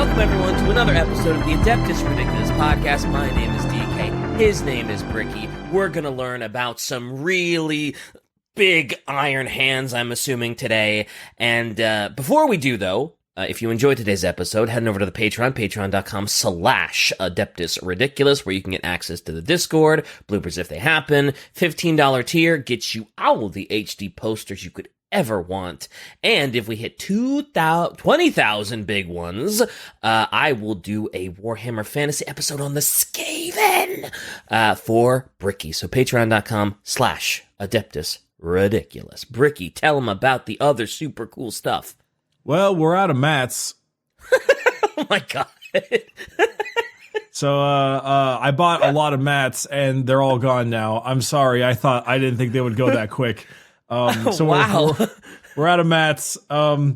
Welcome, everyone, to another episode of the Adeptus Ridiculous podcast. My name is DK. His name is Bricky. We're going to learn about some really big iron hands, I'm assuming, today. And before we do, though, if you enjoyed today's episode, head over to the Patreon, patreon.com/Adeptus Ridiculous, where you can get access to the Discord, bloopers if they happen. $15 tier gets you all of the HD posters you could ever want. And if we hit 20,000 big ones, I will do a Warhammer Fantasy episode on the Skaven for Bricky. So patreon.com/Adeptus Ridiculous. Bricky, tell them about the other super cool stuff. Well, we're out of mats. Oh my god. So I bought a lot of mats and they're all gone now. I'm sorry. I didn't think they would go that quick. So wow. we're out of mats. I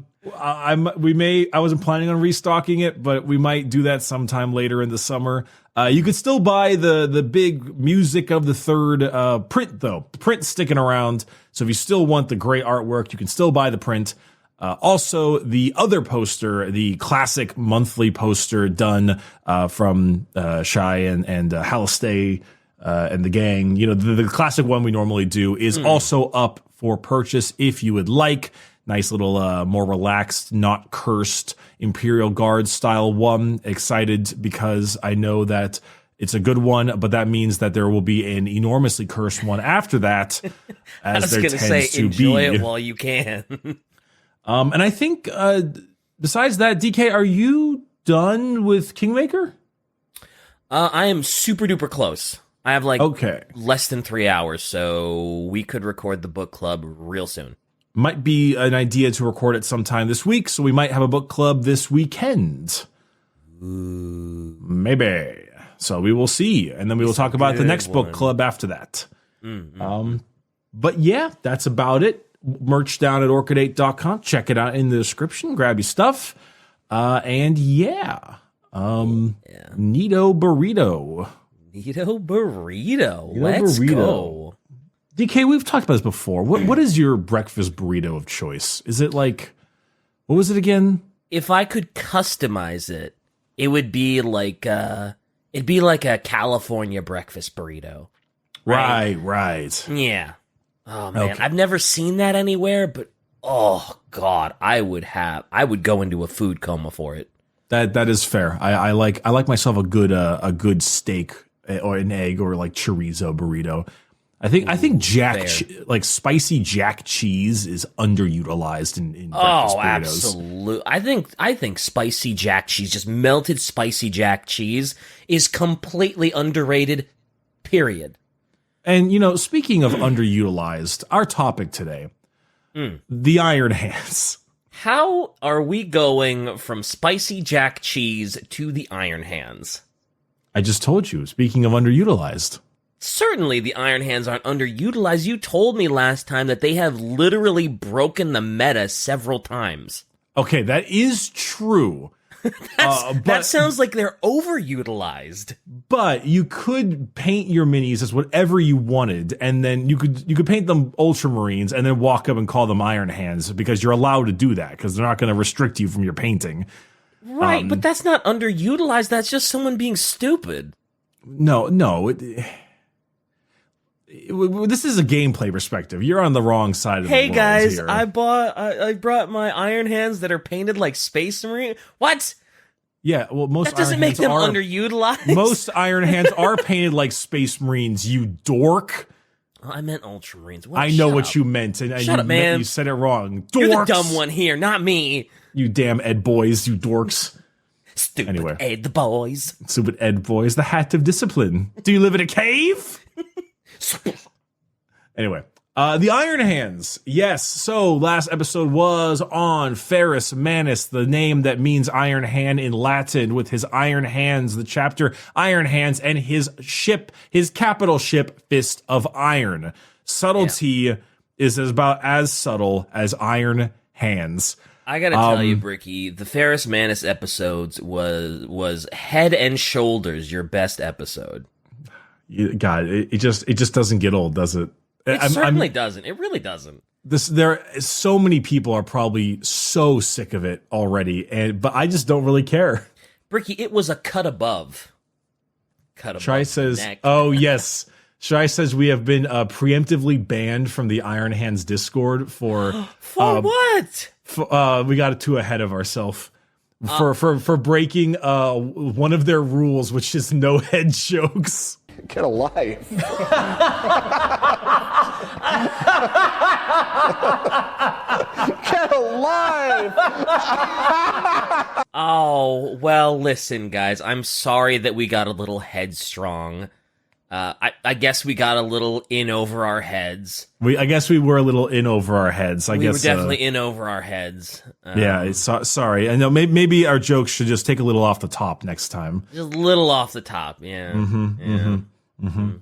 wasn't planning on restocking it, but we might do that sometime later in the summer. You could still buy the big Music of the Third print though. The print's sticking around. So if you still want the great artwork, you can still buy the print. Also, the other poster, the classic monthly poster done from Shai and Halistay and the gang, you know, the classic one we normally do is also up for purchase if you would like. Nice little, more relaxed, not cursed Imperial Guard style one. Excited because I know that it's a good one, but that means that there will be an enormously cursed one after that, as there tends to enjoy be. it while you can. And I think, besides that, DK, are you done with Kingmaker? I am super duper close. I have less than 3 hours, so we could record the book club real soon. Might be an idea to record it sometime this week, so we might have a book club this weekend. Ooh. Maybe. So we will see, and then we will talk about the next book club after that. But yeah, that's about it. Merch down at orchidate.com. Check it out in the description. Grab your stuff. And yeah. Neato Burrito. Neato Burrito. Let's go. DK, we've talked about this before. What is your breakfast burrito of choice? Is it like, what was it again? If I could customize it, it would be like it'd be like a California breakfast burrito. Right. Yeah. Oh man, Okay. I've never seen that anywhere, but oh god, I would go into a food coma for it. That is fair. I like myself a good steak or an egg or like chorizo burrito. I think like spicy jack cheese is underutilized in breakfast burritos. Absolutely. I think spicy jack cheese, just melted spicy jack cheese, is completely underrated. Period. And you know, speaking of underutilized, our topic today, the Iron Hands. How are we going from spicy jack cheese to the Iron Hands? I just told you, speaking of underutilized. Certainly the Iron Hands aren't underutilized. You told me last time that they have literally broken the meta several times. Okay, that is true. That sounds like they're overutilized. But you could paint your minis as whatever you wanted, and then you could paint them Ultramarines and then walk up and call them Iron Hands because you're allowed to do that because they're not going to restrict you from your painting. Right, but that's not underutilized. That's just someone being stupid. No. This is a gameplay perspective. You're on the wrong side of the world. Hey guys, here. I brought my Iron Hands that are painted like Space Marine. What? Yeah, well, most that doesn't Iron make Hands them are, underutilized. Most Iron Hands are painted like Space Marines. You dork. Oh, I meant Ultramarines. I know what you meant, and Shut up, man. You said it wrong. Dorks. You're the dumb one here, not me. You damn Ed boys, you dorks. Stupid Ed boys. Stupid Ed boys. The hat of discipline. Do you live in a cave? Anyway, the Iron Hands. Yes, so last episode was on Ferrus Manus, the name that means Iron Hand in Latin, with his Iron Hands, the chapter Iron Hands, and his ship, his capital ship, Fist of Iron. Subtlety is about as subtle as Iron Hands. I gotta tell you, Bricky, the Ferrus Manus episodes was head and shoulders your best episode. God, it just doesn't get old, does it? It certainly doesn't. It really doesn't. So many people are probably so sick of it already, but I just don't really care. Bricky, it was a cut above. Cut above. Shai says, neck. "Oh yes." Shai says we have been preemptively banned from the Iron Hands Discord for what? We got too ahead of ourselves for breaking one of their rules, which is no head jokes. Get a life. Get alive! Oh, well, listen, guys. I'm sorry that we got a little headstrong. I guess we got a little in over our heads. I guess we were a little in over our heads. We were definitely in over our heads. Sorry. I know maybe our jokes should just take a little off the top next time. Just a little off the top, yeah. All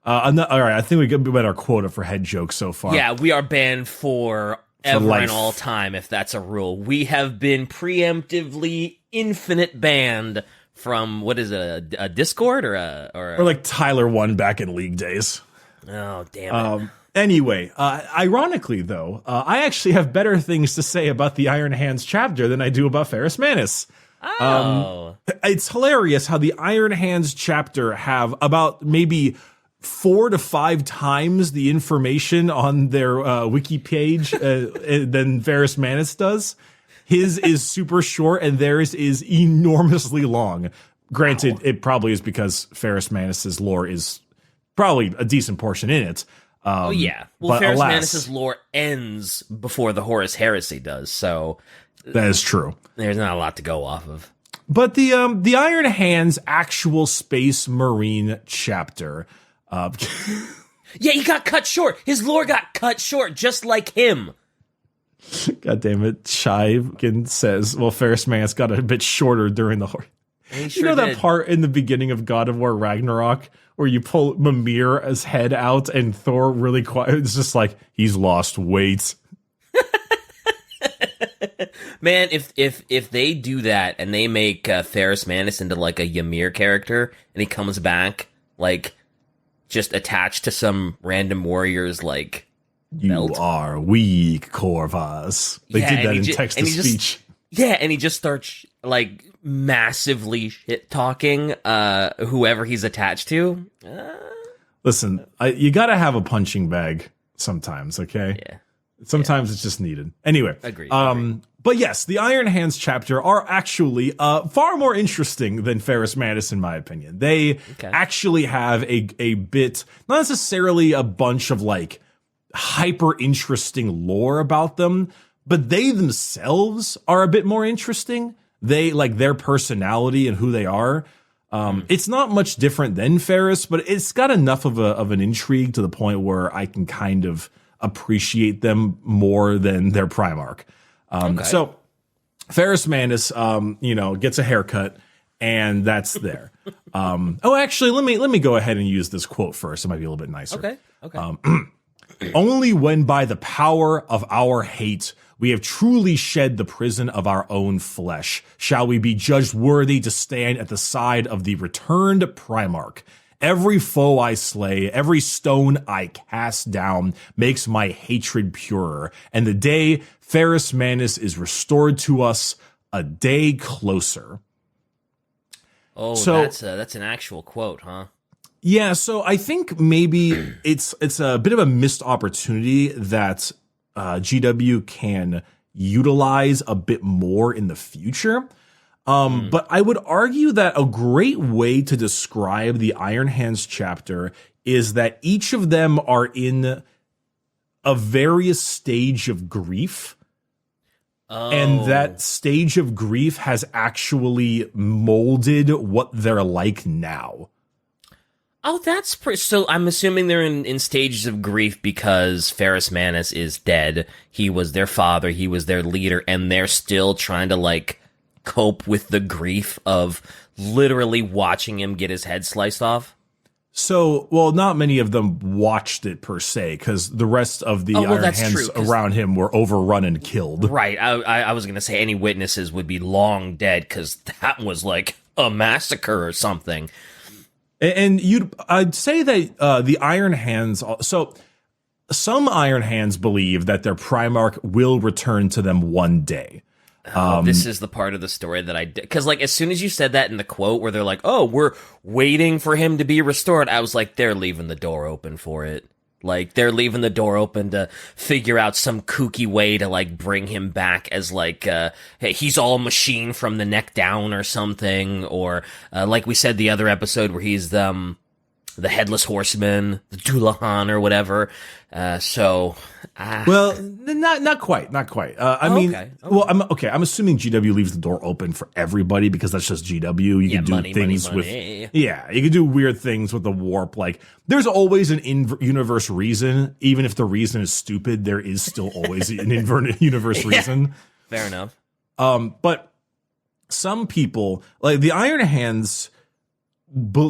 right, I think we got our quota for head jokes so far. Yeah, we are banned for ever life. and all time, if that's a rule. We have been preemptively infinite banned from, what is it, a Discord or like Tyler 1 back in League days. Oh, damn it. Anyway, ironically though, I actually have better things to say about the Iron Hands chapter than I do about Ferrus Manus. Oh. It's hilarious how the Iron Hands chapter have about maybe 4 to 5 times the information on their wiki page than Ferrus Manus does. His is super short and theirs is enormously long. Granted, it probably is because Ferrus Manus's lore is probably a decent portion in it. Well, Ferrus Manus's lore ends before the Horus Heresy does, so that is true. There's not a lot to go off of. But the Iron Hands actual Space Marine chapter. Yeah, he got cut short. His lore got cut short, just like him. God damn it. Shai says, well, Ferrus Manus got a bit shorter during the horror. That part in the beginning of God of War Ragnarok where you pull Mimir's head out and Thor really quiet? It's just like, he's lost weight. Man, if they do that and they make Ferrus Manus into like a Ymir character and he comes back like just attached to some random warrior's like belt. You are weak, Corvus. They did that in text to speech. And he just starts like massively shit talking whoever he's attached to. Listen, you gotta have a punching bag sometimes, okay? Yeah. Sometimes it's just needed. Anyway. Agreed. But yes, the Iron Hands chapter are actually far more interesting than Ferrus Manus, in my opinion. They actually have a bit, not necessarily a bunch of like hyper interesting lore about them, but they themselves are a bit more interesting. They like their personality and who they are. It's not much different than Ferrus, but it's got enough of an intrigue to the point where I can kind of appreciate them more than their Primarch. So Ferrus Manus, gets a haircut and that's there. Actually, let me go ahead and use this quote first. It might be a little bit nicer. Okay. Only when by the power of our hate we have truly shed the prison of our own flesh shall we be judged worthy to stand at the side of the returned Primarch. Every foe I slay, every stone I cast down makes my hatred purer, and the day Ferrus Manus is restored to us, a day closer. Oh, so, that's an actual quote, huh? Yeah, so I think maybe it's a bit of a missed opportunity that GW can utilize a bit more in the future. But I would argue that a great way to describe the Iron Hands chapter is that each of them are in a various stage of grief. And that stage of grief has actually molded what they're like now. Oh, that's pretty. So I'm assuming they're in stages of grief because Ferrus Manus is dead. He was their father. He was their leader. And they're still trying to, like, cope with the grief of literally watching him get his head sliced off. So, well, not many of them watched it per se, because the rest of the Iron Hands around him were overrun and killed. Right. I was going to say any witnesses would be long dead, because that was like a massacre or something. And I'd say that the Iron Hands, so some Iron Hands believe that their Primarch will return to them one day. This is the part of the story that I did. Because, like, as soon as you said that in the quote where they're like, oh, we're waiting for him to be restored, I was like, they're leaving the door open for it. Like, they're leaving the door open to figure out some kooky way to, like, bring him back as, like, hey, he's all machine from the neck down or something. Or, like we said the other episode where he's the headless horseman, the Dullahan or whatever. Well, not quite. I mean, okay. well, I'm assuming GW leaves the door open for everybody because that's just GW. You can do things with, yeah, you can do weird things with the warp. Like, there's always an in-universe reason, even if the reason is stupid. There is still always an in-universe reason. Fair enough. But some people, like the Iron Hands,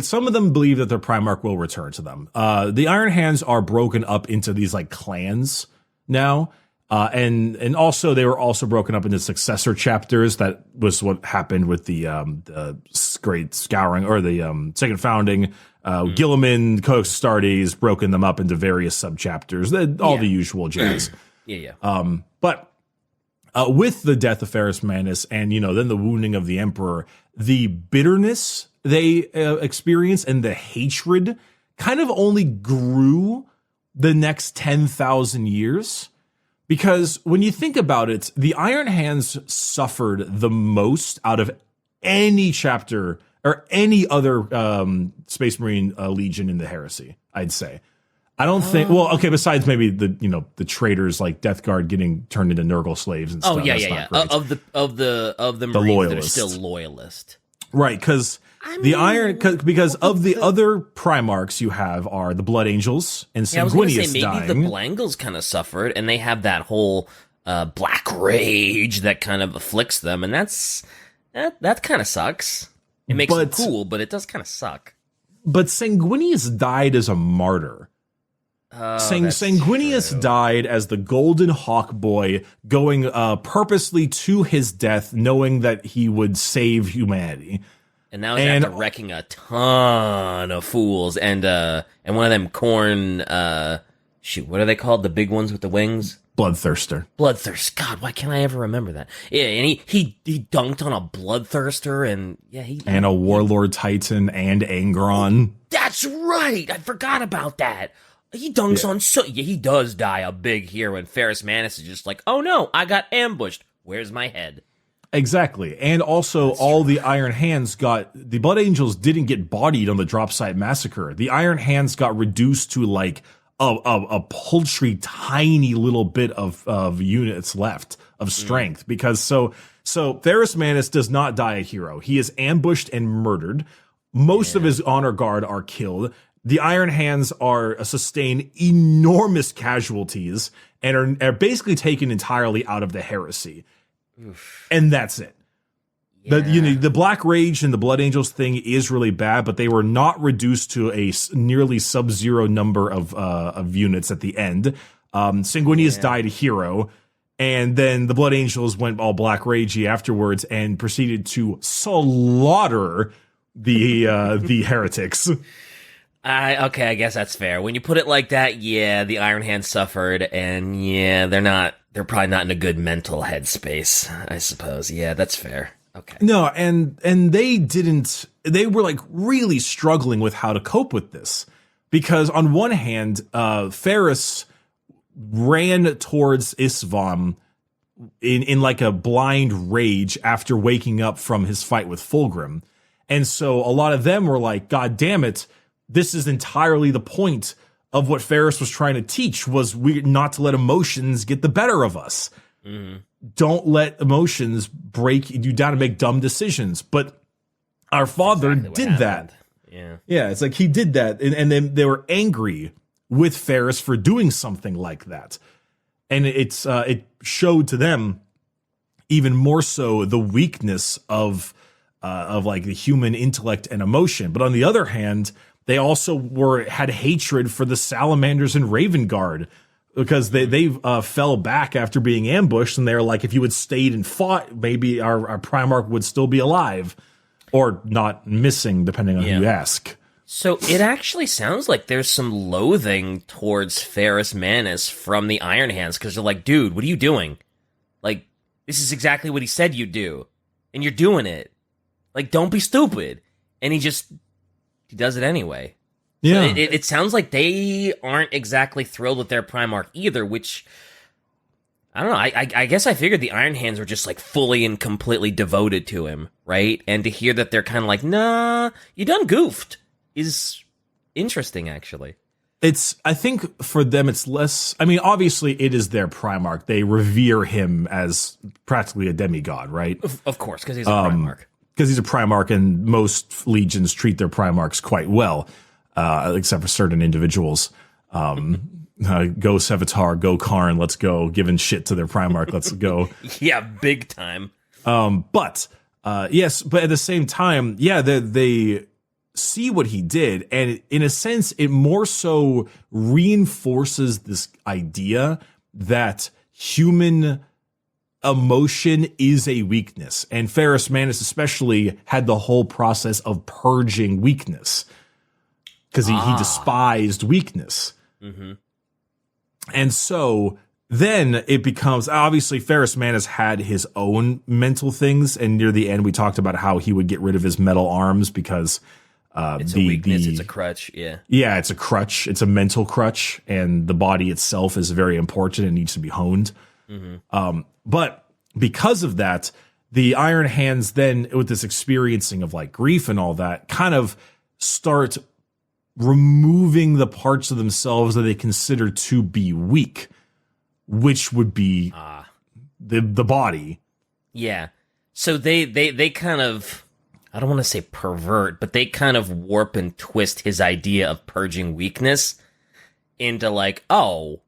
some of them believe that their Primarch will return to them. The Iron Hands are broken up into these like clans now. And also they were also broken up into successor chapters. That was what happened with the Great Scouring or the Second Founding. Guilliman, Codex Astartes, broken them up into various subchapters. All the usual jazz. But with the death of Ferrus Manus and, then the wounding of the Emperor, the bitterness they experienced and the hatred kind of only grew the next 10,000 years. Because when you think about it, the Iron Hands suffered the most out of any chapter or any other Space Marine Legion in the Heresy, I'd say. I don't think. Well, okay. Besides maybe the traitors like Death Guard getting turned into Nurgle slaves and stuff. Oh yeah. Of the Marines that are still loyalist, right? Because because of the other Primarchs you have are the Blood Angels and Sanguinius maybe the Blangles kind of suffered, and they have that whole black rage that kind of afflicts them, and that kind of sucks. It makes them cool, but it does kind of suck. But Sanguinius died as a martyr. Sanguinius died as the Golden Hawk Boy, going purposely to his death, knowing that he would save humanity. And now he's after wrecking a ton of fools, and one of them corn, what are they called? The big ones with the wings? Bloodthirster. God, why can't I ever remember that? Yeah, and he dunked on a Bloodthirster, and and a Warlord Titan and Angron. That's right. I forgot about that. He dunks on he does die a big hero, and Ferrus Manus is just like, oh no, I got ambushed. Where's my head? Exactly. And also the Iron Hands the Blood Angels didn't get bodied on the drop site massacre. The Iron Hands got reduced to like a paltry, tiny little bit of units left of strength because so Ferrus Manus does not die a hero. He is ambushed and murdered. Most of his honor guard are killed. The Iron Hands sustain enormous casualties and are basically taken entirely out of the heresy. Oof. And that's it. Yeah. The Black Rage and the Blood Angels thing is really bad, but they were not reduced to a nearly sub-zero number of units at the end. Sanguinius died a hero, and then the Blood Angels went all Black Ragey afterwards and proceeded to slaughter the heretics. Okay, I guess that's fair. When you put it like that, the Iron Hands suffered, and they're probably not in a good mental headspace, I suppose. Yeah, that's fair. Okay. No, and they were like really struggling with how to cope with this. Because on one hand, Ferrus ran towards Isvam in like a blind rage after waking up from his fight with Fulgrim. And so a lot of them were like, God damn it, this is entirely the point of what Ferrus was trying to teach, was not to let emotions get the better of us. Mm-hmm. Don't let emotions break you down to make dumb decisions. But our father did that. Yeah, it's like he did that. And then they were angry with Ferrus for doing something like that. And it showed to them even more so the weakness of like the human intellect and emotion. But on the other hand, they also had hatred for the Salamanders and Raven Guard because they fell back after being ambushed, and they're like, if you had stayed and fought, maybe our Primarch would still be alive or not missing, depending on who you ask. So it actually sounds like there's some loathing towards Ferrus Manus from the Iron Hands because they're like, dude, what are you doing? Like, This is exactly what he said you'd do. And you're doing it. Like, don't be stupid. And he does it anyway. Yeah. So it sounds like they aren't exactly thrilled with their Primarch either, which, I don't know, I guess I figured the Iron Hands were just, like, fully and completely devoted to him, right? And to hear that they're kind of like, nah, you done goofed, is interesting, actually. I think for them, it's less, I mean, obviously it is their Primarch. They revere him as practically a demigod, right? Of course, because he's a Primarch. Because he's a Primarch, and most legions treat their Primarchs quite well, except for certain individuals. Go Sevatar, go Karn, let's go. Giving shit to their Primarch, let's go. Yeah, big time. But at the same time, yeah, they see what he did, and in a sense, it more so reinforces this idea that human emotion is a weakness. And Ferrus Manus especially had the whole process of purging weakness, because he despised weakness. Mm-hmm. And so then it becomes, obviously Ferrus Manus had his own mental things, and near the end we talked about how he would get rid of his metal arms because it's a weakness, it's a crutch, yeah. Yeah, it's a crutch. It's a mental crutch, and the body itself is very important and needs to be honed. Mm-hmm. But because of that, the Iron Hands then, with this experiencing of like grief and all that, kind of start removing the parts of themselves that they consider to be weak, which would be the body. Yeah. So they kind of, I don't want to say pervert, but they kind of warp and twist his idea of purging weakness into like, oh,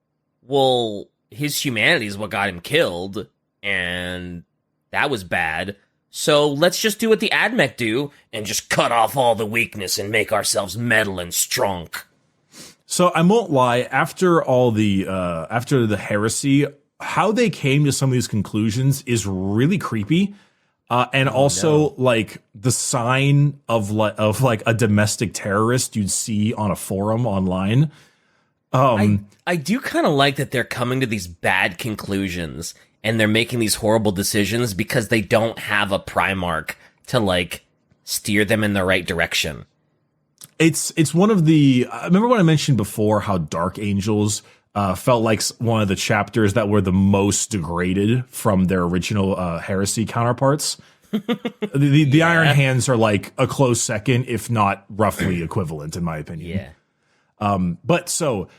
well, his humanity is what got him killed, and that was bad. So let's just do what the Admech do and just cut off all the weakness and make ourselves metal and strong. So I won't lie, after all the after the heresy, how they came to some of these conclusions is really creepy. And also like the sign of like a domestic terrorist you'd see on a forum online. I do kind of like that they're coming to these bad conclusions and they're making these horrible decisions because they don't have a Primarch to like steer them in the right direction. It's one of the, remember when I mentioned before how Dark Angels felt like one of the chapters that were the most degraded from their original heresy counterparts? The Iron Hands are like a close second, if not roughly equivalent, in my opinion. Yeah. So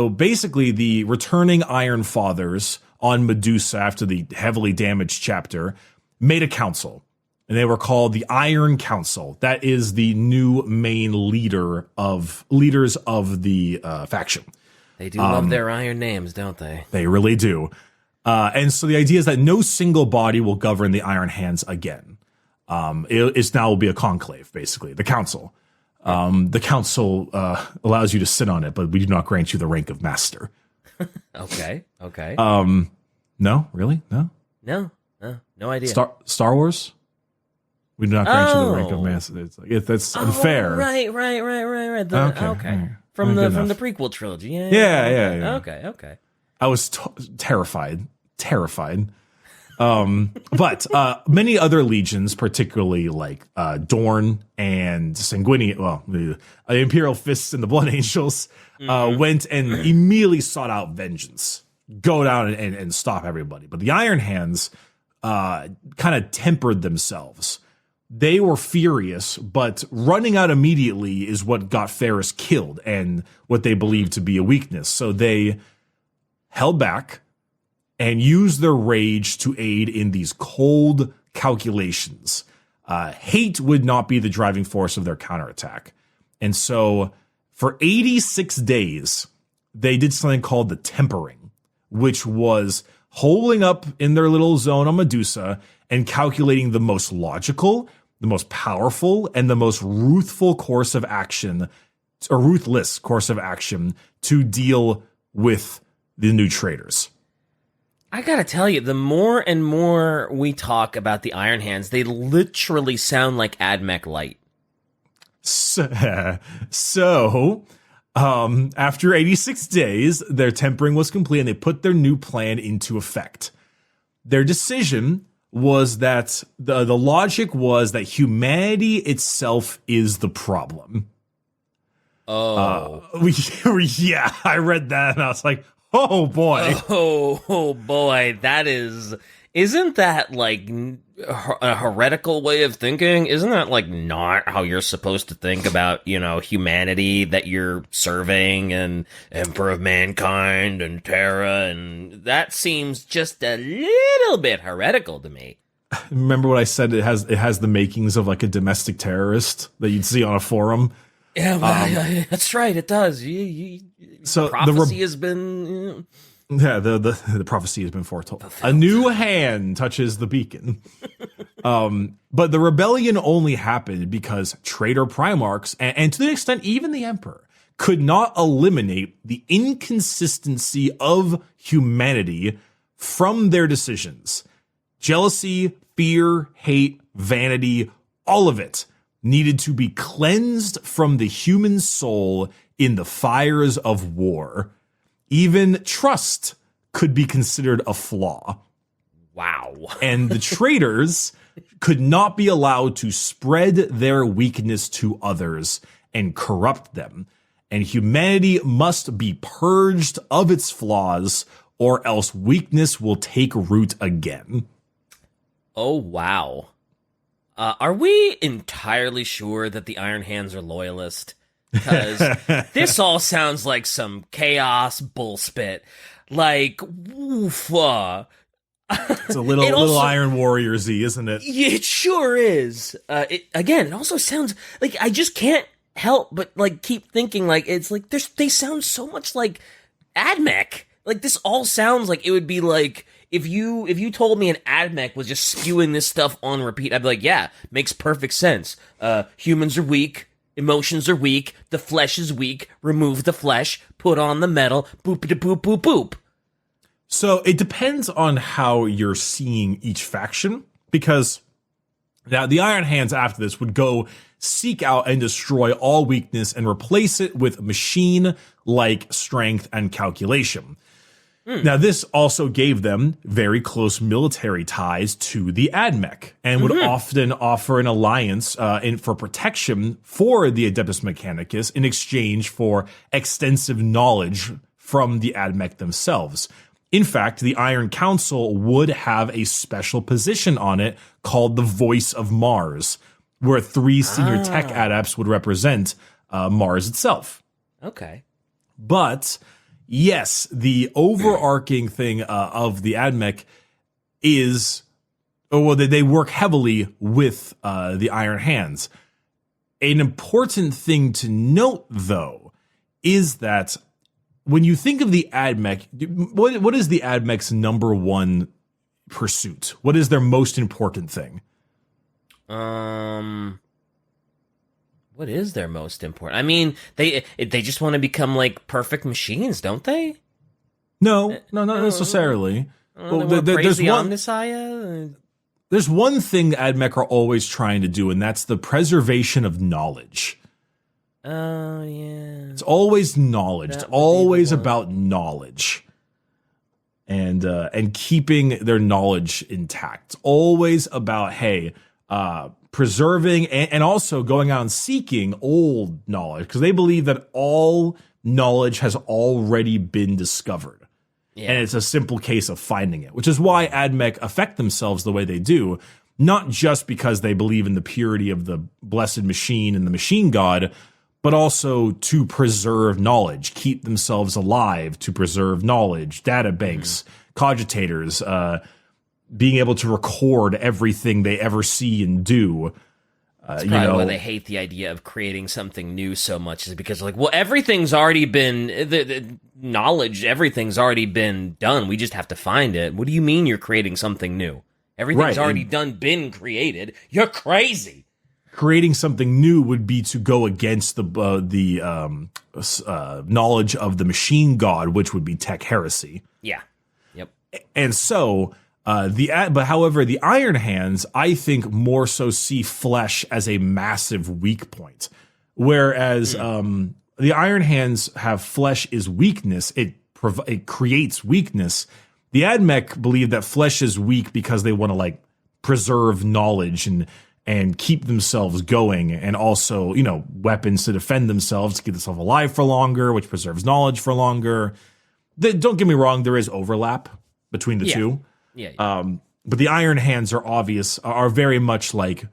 basically the returning Iron Fathers on Medusa after the heavily damaged chapter made a council, and they were called the Iron Council. That is the new main leaders of the faction. They do love their iron names, don't they? They really do. And so the idea is that no single body will govern the Iron Hands again. It's now will be a conclave, basically, the council. The council allows you to sit on it, but we do not grant you the rank of master. Okay. No, really? No idea. Star Wars? We do not grant you the rank of master. It's like, that's unfair. Right. Okay. From the prequel trilogy. Yeah. Okay. I was terrified. But many other legions, particularly like Dorn and Sanguinian, the Imperial Fists and the Blood Angels, went and immediately sought out vengeance, go down and stop everybody. But the Iron Hands kind of tempered themselves. They were furious, but running out immediately is what got Ferrus killed and what they believed to be a weakness. So they held back and used their rage to aid in these cold calculations. Hate would not be the driving force of their counterattack. And so for 86 days, they did something called the tempering, which was holding up in their little zone on Medusa and calculating the most logical, the most powerful, and the most ruthless course of action to deal with the new traitors. I gotta tell you, the more and more we talk about the Iron Hands, they literally sound like Admech Light. So, after 86 days, their tempering was complete and they put their new plan into effect. Their decision was that the logic was that humanity itself is the problem. Oh. Yeah, I read that and I was like, oh boy. Oh boy, isn't that like a heretical way of thinking? Isn't that like not how you're supposed to think about, humanity that you're serving and Emperor of Mankind and Terra? And that seems just a little bit heretical to me. Remember what I said? It has the makings of like a domestic terrorist that you'd see on a forum. Yeah, that's right. It does. So prophecy has been. Yeah, the prophecy has been foretold. A new hand touches the beacon. But the rebellion only happened because traitor Primarchs, and to the extent even the Emperor, could not eliminate the inconsistency of humanity from their decisions. Jealousy, fear, hate, vanity, all of it needed to be cleansed from the human soul in the fires of war. Even trust could be considered a flaw. Wow. And the traitors could not be allowed to spread their weakness to others and corrupt them. And humanity must be purged of its flaws, or else weakness will take root again. Oh, wow. Are we entirely sure that the Iron Hands are loyalist? Because this all sounds like some chaos bullspit. Like, woof. It's a little Iron Warriors-y, isn't it? It sure is. It also sounds like I just can't help but like keep thinking like it's like they sound so much like Admech. Like this all sounds like it would be like if you told me an Admech was just spewing this stuff on repeat, I'd be like, yeah, makes perfect sense. Humans are weak. Emotions are weak. The flesh is weak. Remove the flesh. Put on the metal. Boop-a-da-boop-boop-boop. So it depends on how you're seeing each faction, because now the Iron Hands after this would go seek out and destroy all weakness and replace it with machine-like strength and calculation. Now, this also gave them very close military ties to the Admech and would often offer an alliance for protection for the Adeptus Mechanicus in exchange for extensive knowledge from the Admech themselves. In fact, the Iron Council would have a special position on it called the Voice of Mars, where 3 senior tech adepts would represent Mars itself. Okay. But yes, the overarching thing of the Admech is, they work heavily with the Iron Hands. An important thing to note, though, is that when you think of the Admech, what is the Admech's number one pursuit? What is their most important thing? What is their most important? I mean, they just want to become like perfect machines, don't they? No, not necessarily. There's one. There's one thing Admech are always trying to do, and that's the preservation of knowledge. Oh yeah. It's always knowledge. It's always about knowledge, and keeping their knowledge intact. It's always about preserving and also going out and seeking old knowledge, because they believe that all knowledge has already been discovered. Yeah. And it's a simple case of finding it, which is why Admech affect themselves the way they do, not just because they believe in the purity of the blessed machine and the machine god, but also to preserve knowledge, keep themselves alive, to preserve knowledge, data banks, cogitators, being able to record everything they ever see and do. That's probably why they hate the idea of creating something new so much, is because like, well, everything's already been, the knowledge, everything's already been done. We just have to find it. What do you mean you're creating something new? Everything's already been created. You're crazy. Creating something new would be to go against the knowledge of the machine god, which would be tech heresy. Yeah. Yep. And so however, the Iron Hands, I think, more so see flesh as a massive weak point, whereas the Iron Hands have flesh is weakness. It creates weakness. The Admech believe that flesh is weak because they want to like preserve knowledge and keep themselves going, and also, weapons to defend themselves, to keep themselves alive for longer, which preserves knowledge for longer. Don't get me wrong, there is overlap between the two. Yeah. But the Iron Hands are very much like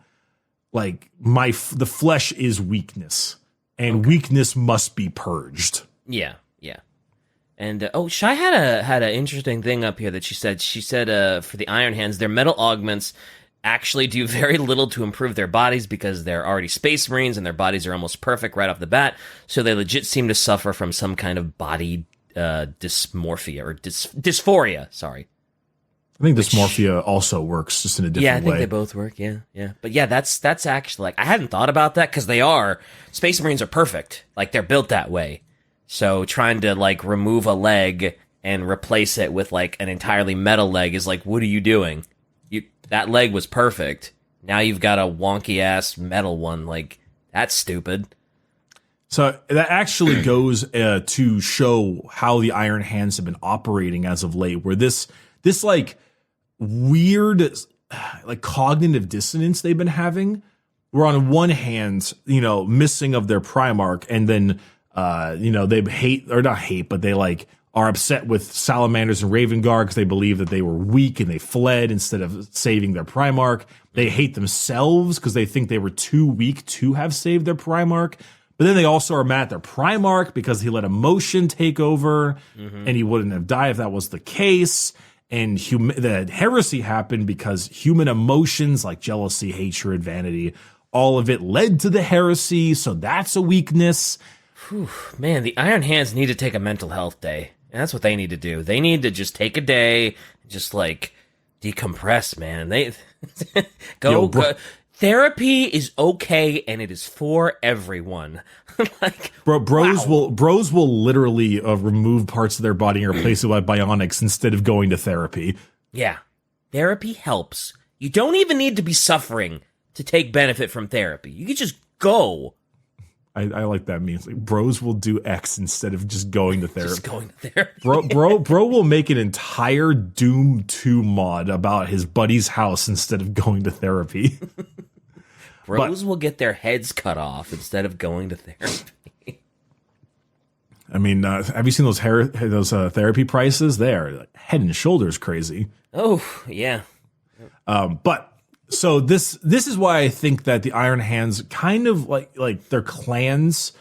the flesh is weakness, and weakness must be purged. Yeah. And Shai had an interesting thing up here that she said. She said for the Iron Hands, their metal augments actually do very little to improve their bodies because they're already Space Marines and their bodies are almost perfect right off the bat. So they legit seem to suffer from some kind of body dysmorphia or dysphoria. Sorry. I think dysmorphia also works, just in a different way. Yeah, I think they both work. Yeah. But yeah, that's actually like I hadn't thought about that because Space Marines are perfect. Like they're built that way. So trying to like remove a leg and replace it with like an entirely metal leg is like, what are you doing? That leg was perfect. Now you've got a wonky ass metal one. Like that's stupid. So that actually goes to show how the Iron Hands have been operating as of late, where this like weird like cognitive dissonance they've been having. Where on one hand, missing of their Primarch, and then they they like are upset with Salamanders and Raven Guard because they believe that they were weak and they fled instead of saving their Primarch. They hate themselves because they think they were too weak to have saved their Primarch. But then they also are mad at their Primarch because he let emotion take over, and he wouldn't have died if that was the case. And the heresy happened because human emotions like jealousy, hatred, vanity, all of it led to the heresy. So that's a weakness. Whew, man, the Iron Hands need to take a mental health day. And that's what they need to do. They need to just take a day, just like decompress, man. They go. Therapy is okay, and it is for everyone. Like, bros will literally remove parts of their body and replace it with bionics instead of going to therapy. Yeah, therapy helps. You don't even need to be suffering to take benefit from therapy. You can just go. I like that meme. Like, bros will do X instead of just going to therapy. Just going to therapy. Bro will make an entire Doom 2 mod about his buddy's house instead of going to therapy. Bros will get their heads cut off instead of going to therapy. I mean, have you seen those therapy prices? They are like head and shoulders crazy. Oh, yeah. So this is why I think that the Iron Hands kind of like their clans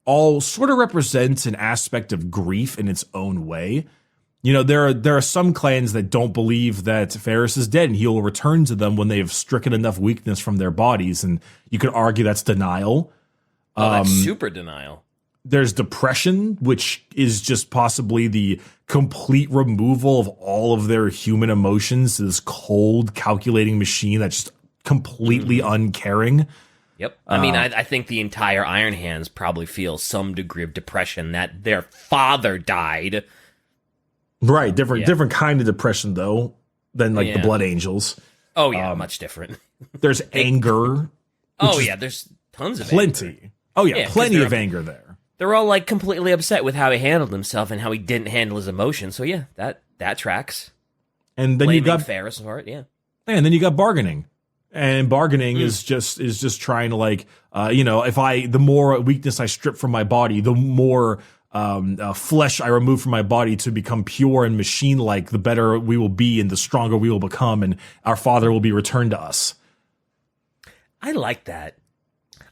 all sort of represents an aspect of grief in its own way. There are some clans that don't believe that Ferrus is dead and he'll return to them when they have stricken enough weakness from their bodies, and you could argue that's denial. Oh, that's super denial. There's depression, which is just possibly the complete removal of all of their human emotions to this cold, calculating machine that's just completely uncaring. Yep. I mean, I think the entire Iron Hands probably feel some degree of depression that their father died. Right. Different kind of depression, though, than like the Blood Angels. Oh, yeah. Much different. There's anger. Oh, yeah. There's tons of plenty. Anger. Oh, yeah. Plenty of anger there. They're all like completely upset with how he handled himself and how he didn't handle his emotions. So yeah, that tracks. And then Blaming you got Ferrus for it, yeah. And then you got bargaining. And bargaining is just trying to like the more weakness I strip from my body, the more flesh I remove from my body to become pure and machine like, the better we will be and the stronger we will become, and our father will be returned to us. I like that.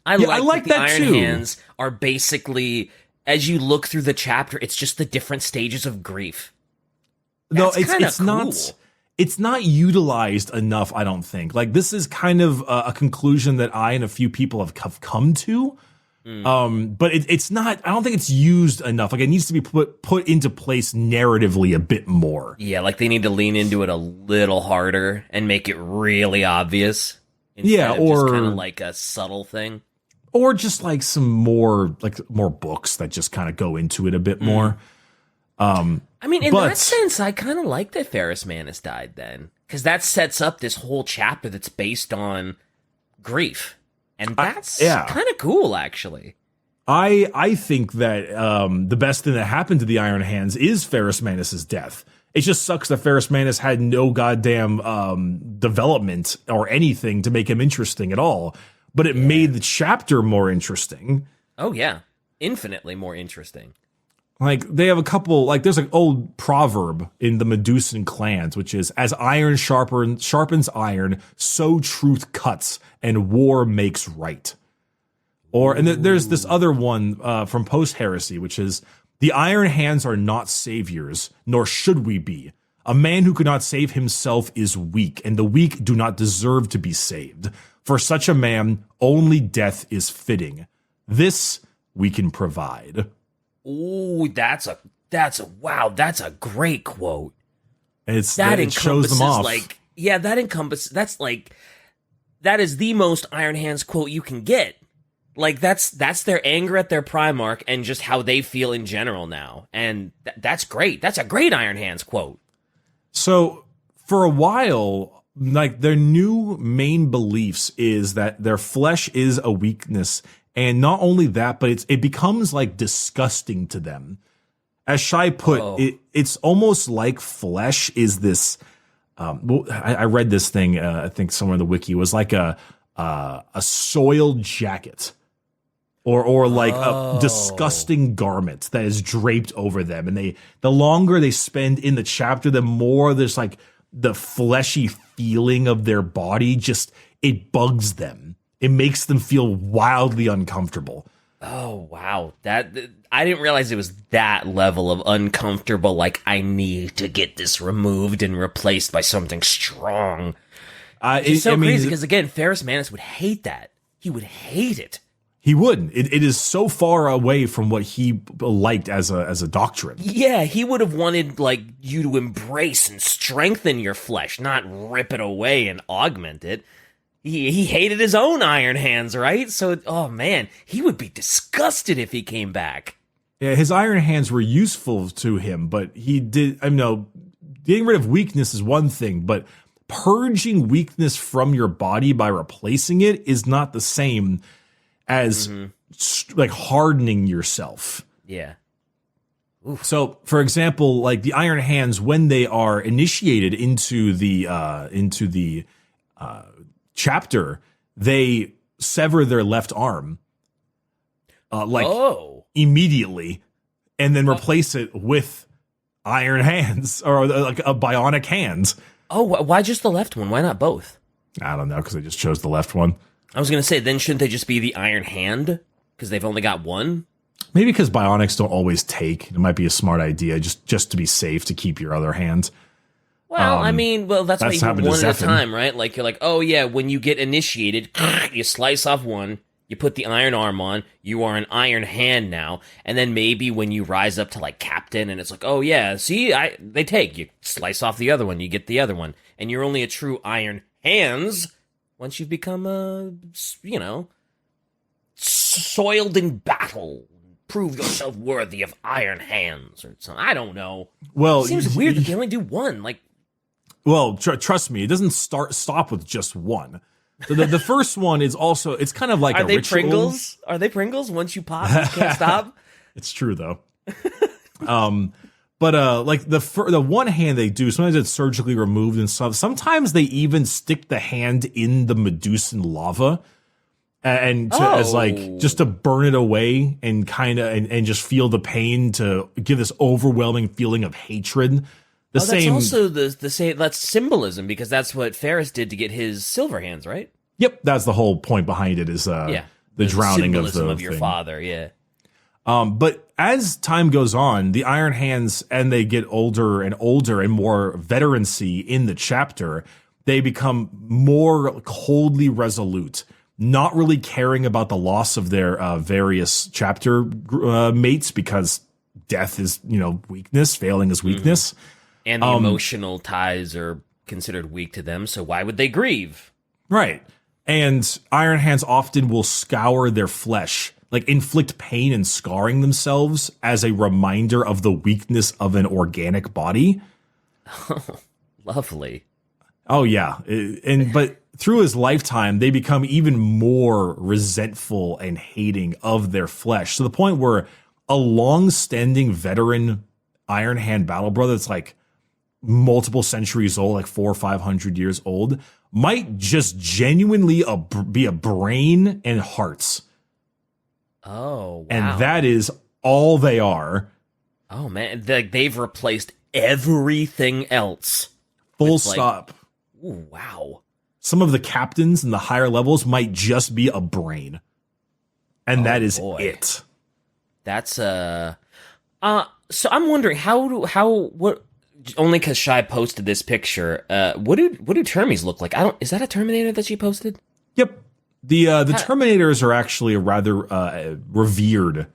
I like that the Iron Hands are basically, as you look through the chapter, it's just the different stages of grief. No, it's cool. It's not utilized enough, I don't think. Like, this is kind of a conclusion that I and a few people have come to. But it's not, I don't think it's used enough. Like, it needs to be put into place narratively a bit more. Yeah, like they need to lean into it a little harder and make it really obvious. Instead of just kind of like a subtle thing. Or just like some more books that just kind of go into it a bit more. I mean, in that sense, I kind of like that Ferrus Manus died then, because that sets up this whole chapter that's based on grief, and that's kind of cool, actually. I think that the best thing that happened to the Iron Hands is Ferrus Manus' death. It just sucks that Ferrus Manus had no goddamn development or anything to make him interesting at all. But it made the chapter more interesting. Oh, yeah. Infinitely more interesting. Like, they have a couple, like, there's an old proverb in the Medusan clans, which is, as iron sharpens iron, so truth cuts, and war makes right. And there's this other one from post-heresy, which is, the iron hands are not saviors, nor should we be. A man who could not save himself is weak, and the weak do not deserve to be saved. For such a man, only death is fitting. This we can provide. Ooh, that's a great quote. It shows them off. That is the most Iron Hands quote you can get. Like, that's their anger at their Primarch and just how they feel in general now. And that's great. That's a great Iron Hands quote. So, for a while, like, their new main beliefs is that their flesh is a weakness. And not only that, but it becomes, like, disgusting to them. As Shai put, it's almost like flesh is this, I read this thing, I think somewhere in the wiki, it was like a soiled jacket. Or like a disgusting garment that is draped over them. And the longer they spend in the chapter, the more there's like the fleshy feeling of their body, it bugs them. It makes them feel wildly uncomfortable. Oh, wow. I didn't realize it was that level of uncomfortable. Like, I need to get this removed and replaced by something strong. It's so crazy because, again, Ferrus Manus would hate that. He would hate it. He wouldn't. It is so far away from what he liked as a doctrine. Yeah, he would have wanted, like, you to embrace and strengthen your flesh, not rip it away and augment it. He hated his own Iron Hands, right? So, oh man, he would be disgusted if he came back. Yeah, his Iron Hands were useful to him, but getting rid of weakness is one thing, but purging weakness from your body by replacing it is not the same as like hardening yourself. Yeah. Oof. So, for example, like the Iron Hands, when they are initiated into the chapter, they sever their left arm, immediately, and then replace it with Iron Hands or like a bionic hand. Oh, why just the left one? Why not both? I don't know, because they just chose the left one. I was going to say, then shouldn't they just be the Iron Hand? Because they've only got one? Maybe because bionics don't always take. It might be a smart idea just to be safe to keep your other hand. Well, that's why you do one at a time, right? Like, you're like, oh yeah, when you get initiated, you slice off one, you put the iron arm on, you are an Iron Hand now, and then maybe when you rise up to like Captain, and it's like, oh yeah, see, they take, you slice off the other one, you get the other one, and you're only a true Iron Hands once you've become, soiled in battle. Prove yourself worthy of Iron Hands or something. I don't know. Well, it seems weird that they only do one. Like, well, trust me, it doesn't stop with just one. So the first one is also, it's kind of like a ritual. Pringles? Are they Pringles? Once you pop, you can't stop. It's true though. But like the one hand they do, sometimes it's surgically removed and stuff. Sometimes they even stick the hand in the Medusan lava. And as like just to burn it away and kind of and just feel the pain, to give this overwhelming feeling of hatred. That's also the same. That's symbolism, because that's what Ferrus did to get his silver hands, right? Yep, that's the whole point behind it. Is the drowning of your father. Yeah. But as time goes on, the Iron Hands, and they get older and older and more veterancy in the chapter, they become more coldly resolute, not really caring about the loss of their various chapter mates, because death is, weakness, failing is weakness. And the emotional ties are considered weak to them, so why would they grieve? Right. And Iron Hands often will scour their flesh, like inflict pain and scarring themselves as a reminder of the weakness of an organic body. Oh, lovely. Oh, yeah. But through his lifetime, they become even more resentful and hating of their flesh, to the point where a long-standing veteran Iron Hand battle brother, it's like, multiple centuries old, like 400 or 500 years old, might just genuinely be a brain and hearts. Oh, wow. And that is all they are. Oh, man. They've replaced everything else. Full stop. Ooh, wow. Some of the captains in the higher levels might just be a brain. And that is it. That's, so I'm wondering what, only because Shai posted this picture, what do Termies look like? Is that a Terminator that she posted? Yep. The Terminators are actually a rather revered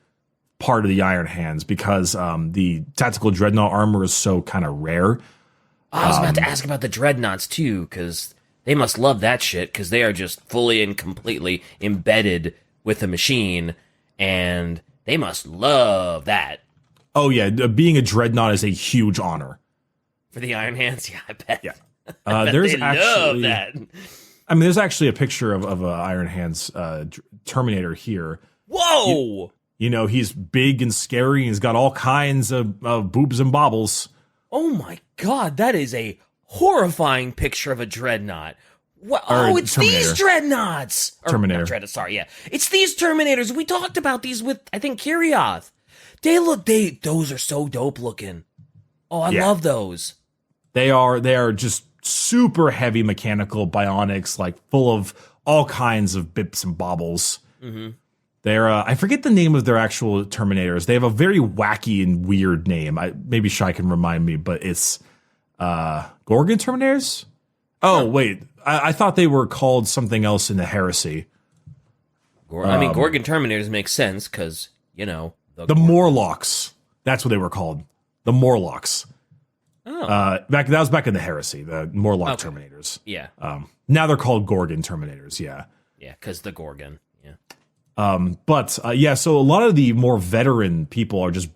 part of the Iron Hands because the tactical dreadnought armor is so kind of rare. I was about to ask about the dreadnoughts too, because they must love that shit, because they are just fully and completely embedded with the machine, and they must love that. Oh yeah, being a dreadnought is a huge honor. For the Iron Hands, yeah, I bet. Yeah. I bet there's they actually, love that. I mean, there's actually a picture of a Iron Hands Terminator here. Whoa! You know, he's big and scary, and he's got all kinds of boobs and bobbles. Oh my god, that is a horrifying picture of a dreadnought. What? Oh, it's Terminator. These dreadnoughts! Terminator. Yeah. It's these Terminators. We talked about these with, I think, Kirioth. Those are so dope looking. Oh, I love those. They are just super heavy mechanical bionics, like full of all kinds of bips and bobbles. Mm-hmm. They're I forget the name of their actual Terminators. They have a very wacky and weird name. Maybe Shai can remind me, but it's Gorgon Terminators? Oh, wait. I thought they were called something else in the Heresy. Gorgon Terminators make sense because, you know, the Morlocks. That's what they were called. The Morlocks. Oh. That was back in the Heresy, the Morlock Terminators. Yeah. Now they're called Gorgon Terminators, yeah. Yeah, because the Gorgon, yeah. So a lot of the more veteran people are just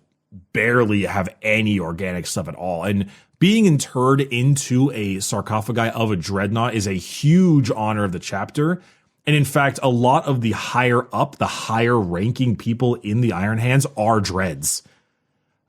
barely have any organic stuff at all. And being interred into a sarcophagi of a dreadnought is a huge honor of the chapter. And in fact, a lot of the higher ranking people in the Iron Hands are dreads.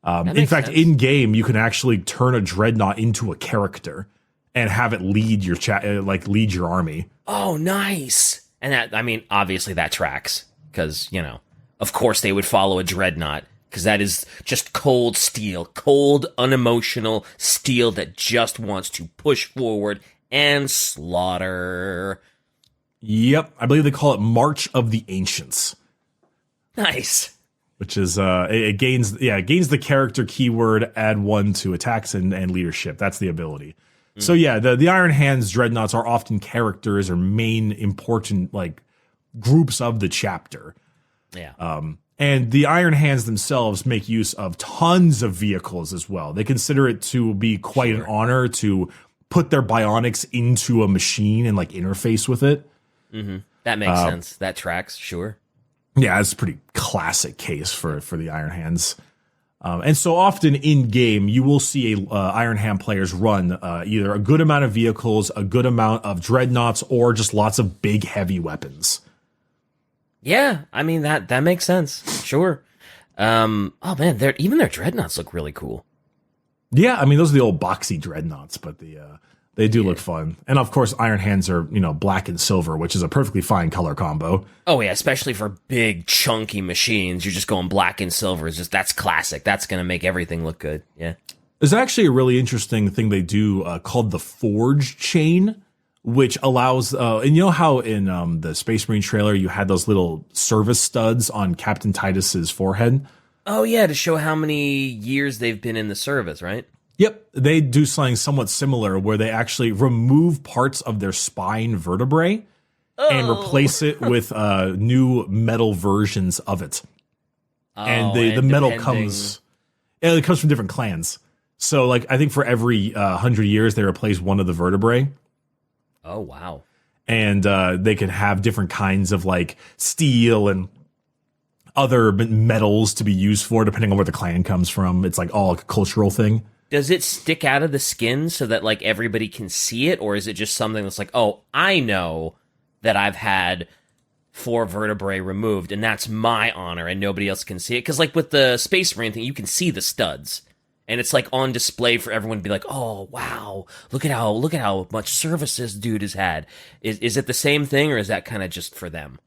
In fact, in game, you can actually turn a dreadnought into a character and have it lead your lead your army. Oh, nice. And that, I mean, obviously that tracks because, you know, of course they would follow a dreadnought because that is just cold steel, cold, unemotional steel that just wants to push forward and slaughter. Yep. I believe they call it March of the Ancients. Nice. Which is it gains the character keyword, add 1 to attacks and leadership. That's the ability. So yeah, the Iron Hands dreadnoughts are often characters or main important like groups of the chapter. Yeah. And the Iron Hands themselves make use of tons of vehicles as well. They consider it to be quite an honor to put their bionics into a machine and like interface with it. Mm-hmm. That makes sense. That tracks. Sure. Yeah, it's a pretty classic case for the Iron Hands. And so often in game, you will see Iron Hand players run either a good amount of vehicles, a good amount of dreadnoughts, or just lots of big, heavy weapons. Yeah, I mean, that makes sense. Sure. Oh, man, even their dreadnoughts look really cool. Yeah, I mean, those are the old boxy dreadnoughts, but they do look fun. And of course, Iron Hands are, you know, black and silver, which is a perfectly fine color combo. Oh yeah, especially for big, chunky machines. You're just going black and silver. That's classic. That's going to make everything look good. Yeah. There's actually a really interesting thing they do called the Forge Chain, which allows, and you know how in the Space Marine trailer, you had those little service studs on Captain Titus's forehead? Oh yeah, to show how many years they've been in the service, right? Yep, they do something somewhat similar where they actually remove parts of their spine vertebrae and replace it with new metal versions of it. And the metal comes from different clans. So like I think for every 100 years they replace one of the vertebrae. Oh wow. And they can have different kinds of like steel and other metals to be used for depending on where the clan comes from. It's like all a cultural thing. Does it stick out of the skin so that like everybody can see it, or is it just something that's like, oh, I know that I've had 4 vertebrae removed and that's my honor and nobody else can see it? Because like with the Space Marine thing, you can see the studs. And it's like on display for everyone to be like, oh wow, look at how much service this dude has had. Is it the same thing, or is that kind of just for them?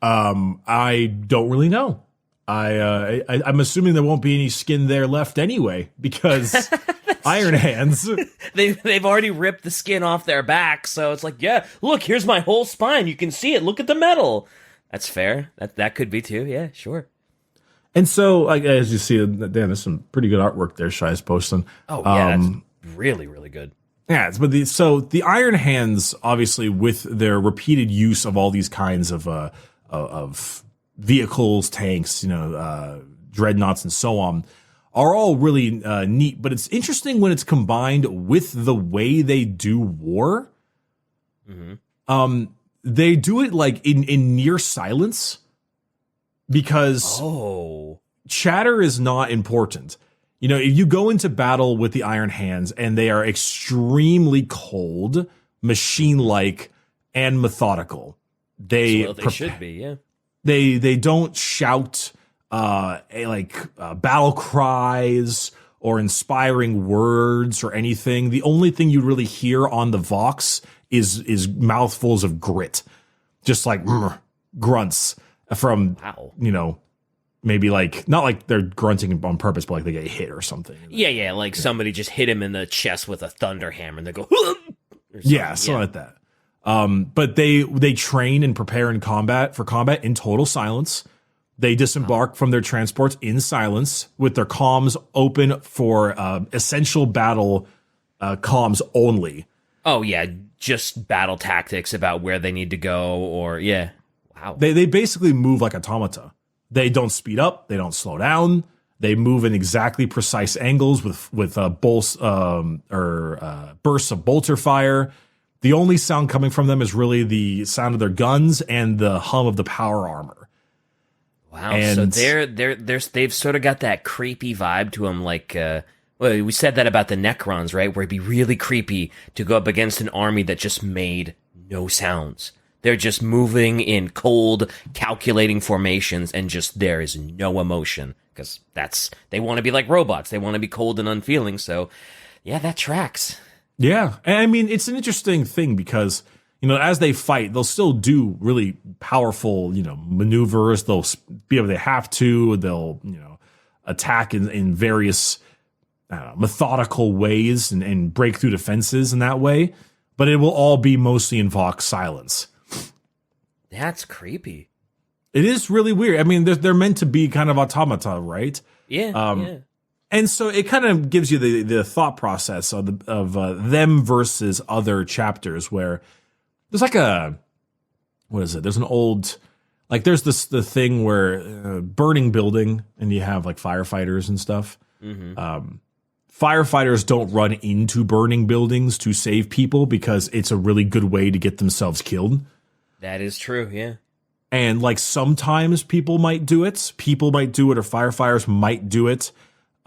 I don't really know. I'm assuming there won't be any skin there left anyway, because Iron Hands. They've already ripped the skin off their back, so it's like, yeah, look, here's my whole spine. You can see it. Look at the metal. That's fair. That could be too. Yeah, sure. And so, like, as you see, damn, there's some pretty good artwork there Shai's posting. Oh, yeah, that's really, really good. Yeah, but the Iron Hands, obviously, with their repeated use of all these kinds of vehicles, tanks, dreadnoughts, and so on, are all really neat. But it's interesting when it's combined with the way they do war. Mm-hmm. They do it like in near silence. Because chatter is not important. If you go into battle with the Iron Hands and they are extremely cold, machine-like, and methodical, they should be, yeah. They don't shout battle cries or inspiring words or anything. The only thing you really hear on the Vox is mouthfuls of grit, just like grunts. From, maybe like, not like they're grunting on purpose, but like they get hit or something. Yeah, like somebody just hit him in the chest with a thunder hammer and they go, something like that. But they train and prepare for combat in total silence. They disembark from their transports in silence with their comms open for essential battle comms only. Oh, yeah, just battle tactics about where they need to go or, yeah. Wow. They basically move like automata. They don't speed up. They don't slow down. They move in exactly precise angles with bolts bursts of bolter fire. The only sound coming from them is really the sound of their guns and the hum of the power armor. Wow. And so they've sort of got that creepy vibe to them, like we said that about the Necrons, right? Where it'd be really creepy to go up against an army that just made no sounds. They're just moving in cold, calculating formations, and just there is no emotion. Because they want to be like robots. They want to be cold and unfeeling. So, yeah, that tracks. Yeah. And I mean, it's an interesting thing because, as they fight, they'll still do really powerful, maneuvers. They'll be able, they have to. They'll, attack in various methodical ways and break through defenses in that way. But it will all be mostly in Vox silence. That's creepy. It is really weird. I mean, they're meant to be kind of automata, right? Yeah. Yeah. And so it kind of gives you the thought process of them versus other chapters where there's like what is it? There's an old, like there's the thing where burning building and you have like firefighters and stuff. Mm-hmm. Firefighters don't run into burning buildings to save people because it's a really good way to get themselves killed. That is true, yeah. And like sometimes people might do it, or firefighters might do it.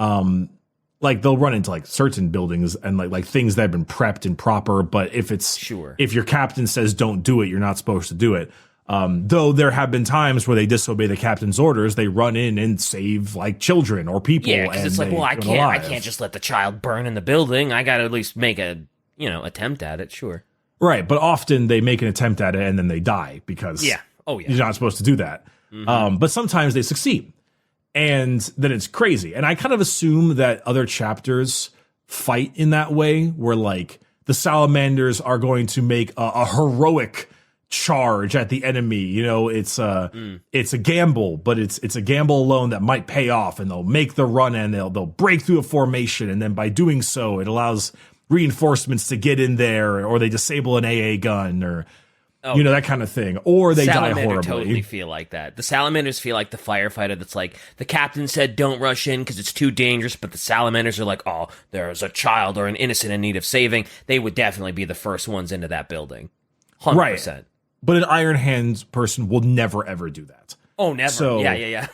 Like they'll run into like certain buildings and like things that have been prepped and proper. But if your captain says don't do it, you're not supposed to do it. Though there have been times where they disobey the captain's orders, they run in and save like children or people. Yeah, because it's like, well, I can't just let the child burn in the building. I got to at least make a attempt at it. Sure. Right, but often they make an attempt at it and then they die because you're not supposed to do that. Mm-hmm. But sometimes they succeed, and then it's crazy. And I kind of assume that other chapters fight in that way, where like the salamanders are going to make a heroic charge at the enemy. It's a gamble, but it's a gamble alone that might pay off, and they'll make the run and they'll break through a formation, and then by doing so, it allows reinforcements to get in there, or they disable an AA gun, or that kind of thing, or they die horribly. Totally feel like that. The salamanders feel like the firefighter that's like, the captain said don't rush in because it's too dangerous, but the salamanders are like, oh, there's a child or an innocent in need of saving. They would definitely be the first ones into that building. 100%. Right. But an Iron Hands person will never ever do that. Oh, never. So, yeah.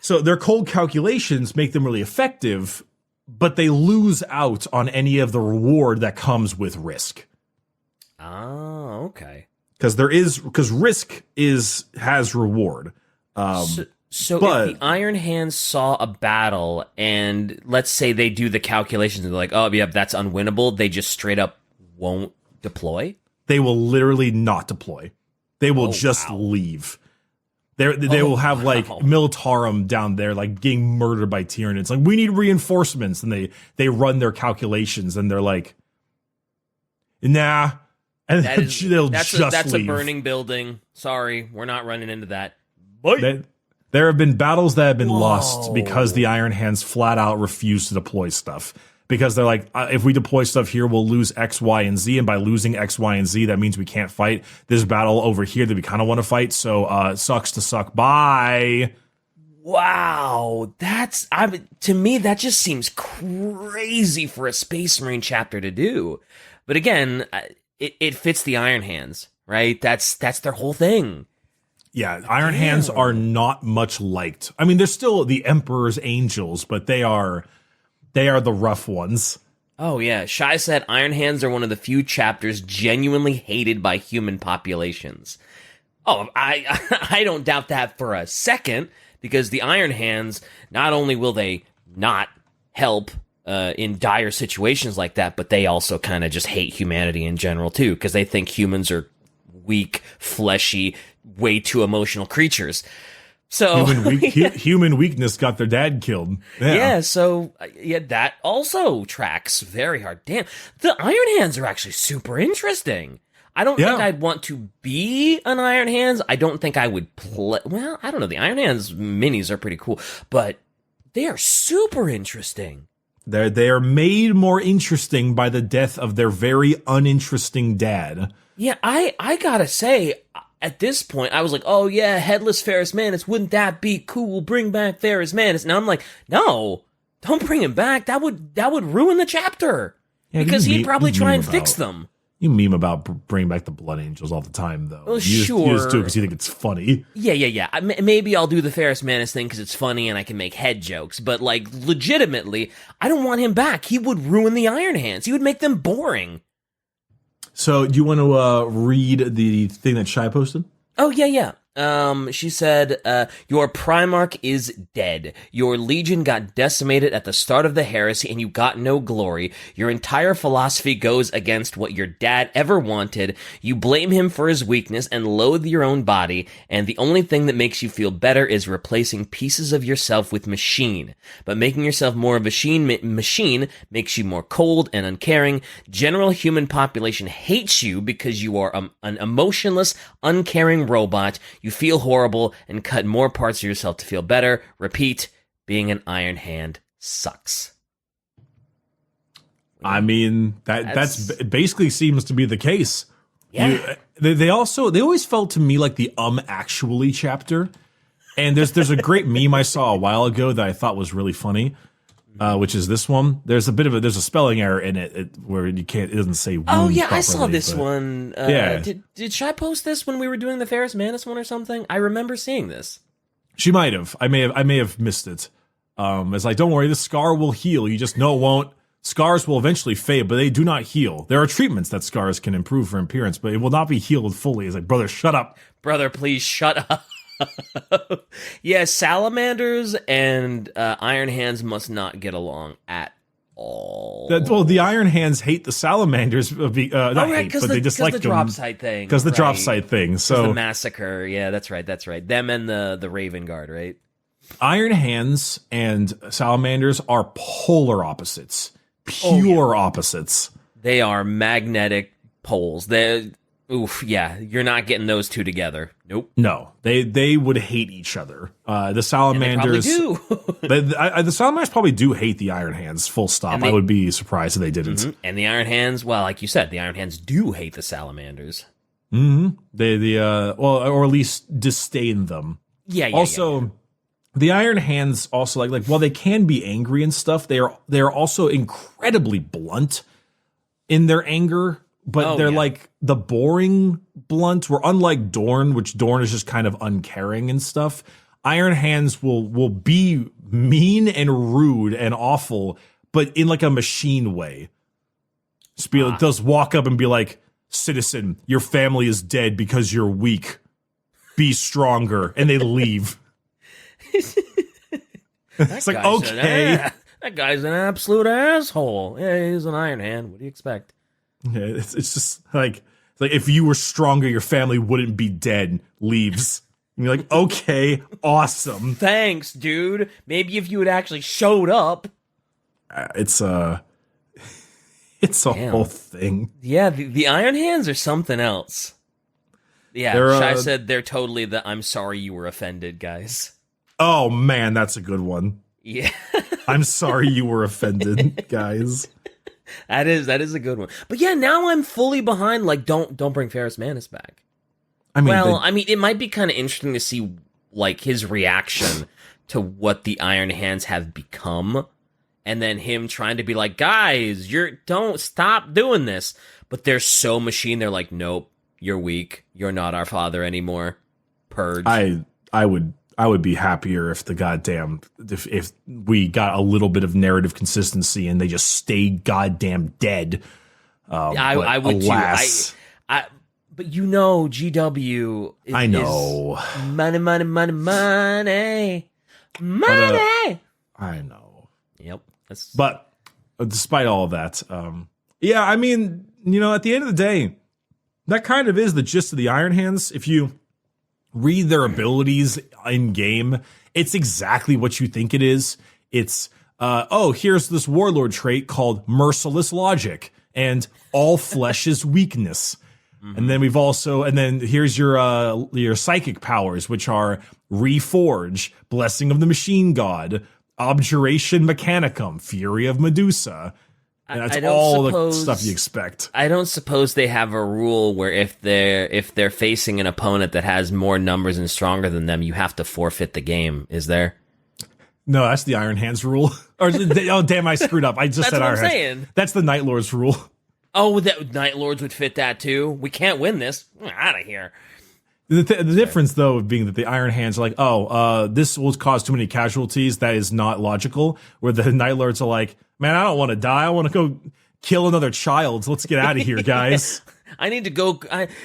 So their cold calculations make them really effective, but they lose out on any of the reward that comes with risk. Oh, okay. Because risk has reward. So But- if the Iron Hands saw a battle and let's say they do the calculations and they're like, oh, yeah, that's unwinnable, they just straight up won't deploy? They will literally not deploy. They will just wow. leave. They will have like wow. Militarum down there, like getting murdered by Tyranids. Like, we need reinforcements, and they run their calculations, and they're like, nah, and they'll just that's leave. a burning building. Sorry, we're not running into that. There have been battles that have been lost because the Iron Hands flat out refuse to deploy stuff. Because they're like, if we deploy stuff here, we'll lose X, Y, and Z. And by losing X, Y, and Z, that means we can't fight this battle over here that we kind of want to fight. So it sucks to suck. Bye. Wow, to me, that just seems crazy for a Space Marine chapter to do. But again, it fits the Iron Hands, right? That's their whole thing. Yeah, Iron Hands are not much liked. I mean, they're still the Emperor's Angels, but they are the rough ones. Oh, yeah. Shai said Iron Hands are one of the few chapters genuinely hated by human populations. Oh, I don't doubt that for a second, because the Iron Hands, not only will they not help in dire situations like that, but they also kind of just hate humanity in general, too, because they think humans are weak, fleshy, way too emotional creatures. So human weakness got their dad killed. Yeah, so that also tracks very hard. Damn, the Iron Hands are actually super interesting. I don't think I'd want to be an Iron Hands. I don't think I would play. Well, I don't know. The Iron Hands minis are pretty cool, but they are super interesting. They are made more interesting by the death of their very uninteresting dad. Yeah, I gotta say, at this point, I was like, oh yeah, headless Ferrus Manus, wouldn't that be cool? Bring back Ferrus Manus. Now I'm like, no, don't bring him back. That would ruin the chapter. Yeah, because he'd probably try and fix them. You meme about bringing back the Blood Angels all the time, though. Well, you sure. You just do it because you think it's funny. Yeah. Maybe I'll do the Ferrus Manus thing because it's funny and I can make head jokes. But, like, legitimately, I don't want him back. He would ruin the Iron Hands. He would make them boring. So, do you want to read the thing that Shai posted? Oh, yeah. She said, your Primarch is dead. Your legion got decimated at the start of the heresy and you got no glory. Your entire philosophy goes against what your dad ever wanted. You blame him for his weakness and loathe your own body, and the only thing that makes you feel better is replacing pieces of yourself with machine. But making yourself more of a machine makes you more cold and uncaring. General human population hates you because you are an emotionless, uncaring robot. You feel horrible and cut more parts of yourself to feel better. Repeat, being an Iron Hand sucks. I mean, that's basically seems to be the case. Yeah. They always felt to me like the actually chapter. And there's a great meme I saw a while ago that I thought was really funny. Which is this one. There's a spelling error in it where it doesn't say wound Oh yeah, properly, I saw this one. Yeah. Did Shai post this when we were doing the Ferrus Manus one or something? I remember seeing this. She might have. I may have missed it. It's like, don't worry, the scar will heal. You just know it won't. Scars will eventually fade, but they do not heal. There are treatments that scars can improve for appearance, but it will not be healed fully. It's like, brother, shut up. Brother, please shut up. Yeah, salamanders and Iron Hands must not get along at all. The Iron Hands hate the salamanders, but they dislike the them. drop site thing. Because the drop site thing. So the massacre. Yeah, that's right. Them and the Raven Guard, right? Iron Hands and salamanders are polar opposites. Pure opposites. They are magnetic poles. You're not getting those two together. Nope. No, they would hate each other. The salamanders do. The salamanders probably do hate the Iron Hands. Full stop. I would be surprised if they didn't. Mm-hmm. And the Iron Hands, well, like you said, the Iron Hands do hate the salamanders. Mm-hmm. Or at least disdain them. Yeah. Also, the Iron Hands also like while they can be angry and stuff, they are also incredibly blunt in their anger. But they're like the boring blunt, where unlike Dorn, which Dorn is just kind of uncaring and stuff, Iron Hands will be mean and rude and awful, but in like a machine way. Does walk up and be like, citizen, your family is dead because you're weak. Be stronger. And they leave. It's like, okay. That guy's an absolute asshole. Yeah, he's an Iron Hand. What do you expect? Yeah, it's just like if you were stronger, your family wouldn't be dead. Leaves. And you're like, okay, awesome. Thanks, dude. Maybe if you had actually showed up. It's a whole thing. Yeah, the Iron Hands are something else. Yeah, Shai said they're totally the I'm sorry you were offended, guys. Oh, man, that's a good one. Yeah. I'm sorry you were offended, guys. That is a good one. But yeah, now I'm fully behind, like, don't bring Ferrus Manus back. I mean, it might be kind of interesting to see, like, his reaction to what the Iron Hands have become. And then him trying to be like, guys, don't stop doing this. But they're so machine, they're like, nope, you're weak. You're not our father anymore. Purge. I would be happier if if we got a little bit of narrative consistency and they just stayed goddamn dead. I would alas. too. But you know, GW is, I know. Money. I know. Yep. But despite all of that, yeah, I mean, at the end of the day, that kind of is the gist of the Iron Hands. If you read their abilities in game, it's exactly what you think it is. It's here's this warlord trait called merciless logic and all flesh is weakness. Mm-hmm. And then here's your psychic powers, which are reforge, blessing of the machine god, abjuration mechanicum, fury of Medusa. And that's the stuff you expect. I don't suppose they have a rule where if they're facing an opponent that has more numbers and stronger than them, you have to forfeit the game. Is there? No, that's the Iron Hands rule. Oh, damn, I screwed up. I just said Iron Hands. Saying. That's the Night Lords rule. Oh, Night Lords would fit that too. We can't win this. Out of here. The difference, though, being that the Iron Hands are like, this will cause too many casualties. That is not logical. Where the Night Lords are like, man, I don't want to die. I want to go kill another child. Let's get out of here, guys. I need to go.